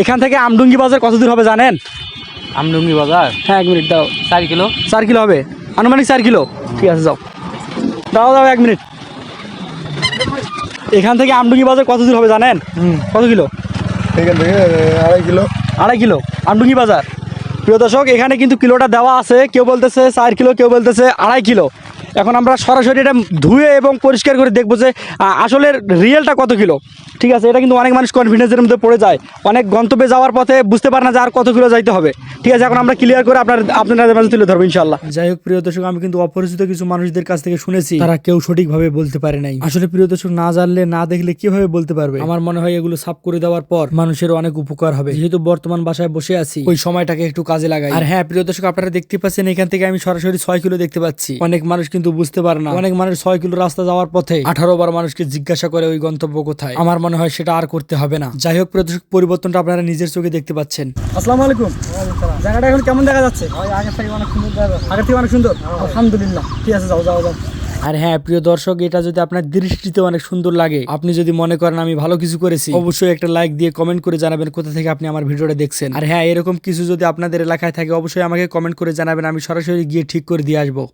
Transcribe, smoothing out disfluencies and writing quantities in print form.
এখান থেকে আমডুঙ্গি বাজার কত দূর হবে জানেন? আমডুঙ্গি বাজার হ্যাঁ 1 মিনিট দাও। 4 কিলো। 4 কিলো হবে, আনুমানিক 4 কিলো। ঠিক আছে যাও, দাও দাও 1 মিনিট। এখান থেকে আমডুঙ্গি বাজার কত দূর হবে জানেন? কত কিলো? এখান থেকে 2.5 কিলো। 2.5 কিলো আমডুঙ্গি বাজার। প্রিয় দর্শক, এখানে কিন্তু কিলোটা দেওয়া আছে, কেউ বলতেছে 4 কিলো, কেউ বলতেছে 2.5 কিলো। এখন আমরা সরাসরি এটা ধুয়ে এবং পরিষ্কার করে দেখবো যে আসলে রিয়েলটা কত কিলো। ঠিক আছে, এটা কিন্তু অনেক মানুষ কনফিডেন্সের মধ্যে পড়ে যায়, অনেক গন্তব্যে যাওয়ার পথে বুঝতে পারে না যে আর কত কিলো যাইতে হবে। ঠিক আছে, এখন আমরা ক্লিয়ার করে আপনাদের মাঝে তুলে ধরবো ইনশাল্লাহ। যাই হোক প্রিয় দর্শক, আমি কিন্তু অপরিচিত কিছু মানুষদের কাছ থেকে শুনেছি, তারা কেউ সঠিকভাবে বলতে পারে নাই। আসলে প্রিয় দর্শক, না জানলে না দেখলে কিভাবে বলতে পারবে? আমার মনে হয় এগুলো সাফ করে দেওয়ার পর মানুষের অনেক উপকার হবে। যেহেতু বর্তমান বাসায় বসে আছি, ওই সময়টাকে একটু কাজে লাগাই। আর হ্যাঁ প্রিয় দর্শক, আপনারা দেখতে পাচ্ছেন এখান থেকে আমি সরাসরি 6 কিলো দেখতে পাচ্ছি। অনেক মানুষ কিন্তু বুঝতে পারে না, অনেক মানুষ 6 কিলো রাস্তা যাওয়ার পথে 18 বার মানুষকে জিজ্ঞাসা করে ওই গন্তব্য কোথায়। আমার মনে হয় সেটা আর করতে হবে না। যাই হোক প্রিয় দর্শক, পরিবর্তনটা আপনারা নিজের চোখে দেখতে পাচ্ছেন। আসসালামু আলাইকুম। জায়গাটা এখন কেমন দেখা যাচ্ছে? আগের থেকে অনেক সুন্দর দেখা যাচ্ছে। আগের থেকে অনেক সুন্দর, আলহামদুলিল্লাহ। ঠিক আছে, যাও যাও যাও। আর হ্যাঁ প্রিয় দর্শক, এটা যদি আপনার দৃষ্টিতে অনেক সুন্দর লাগে, আপনি যদি মনে করেন আমি ভালো কিছু করেছি, অবশ্যই একটা লাইক দিয়ে কমেন্ট করে জানাবেন কোথা থেকে আপনি আমার ভিডিওটা দেখছেন। আর হ্যাঁ, এরকম কিছু যদি আপনাদের এলাকায় থাকে অবশ্যই আমাকে কমেন্ট করে জানাবেন, আমি সরাসরি গিয়ে ঠিক করে দিয়ে আসবো।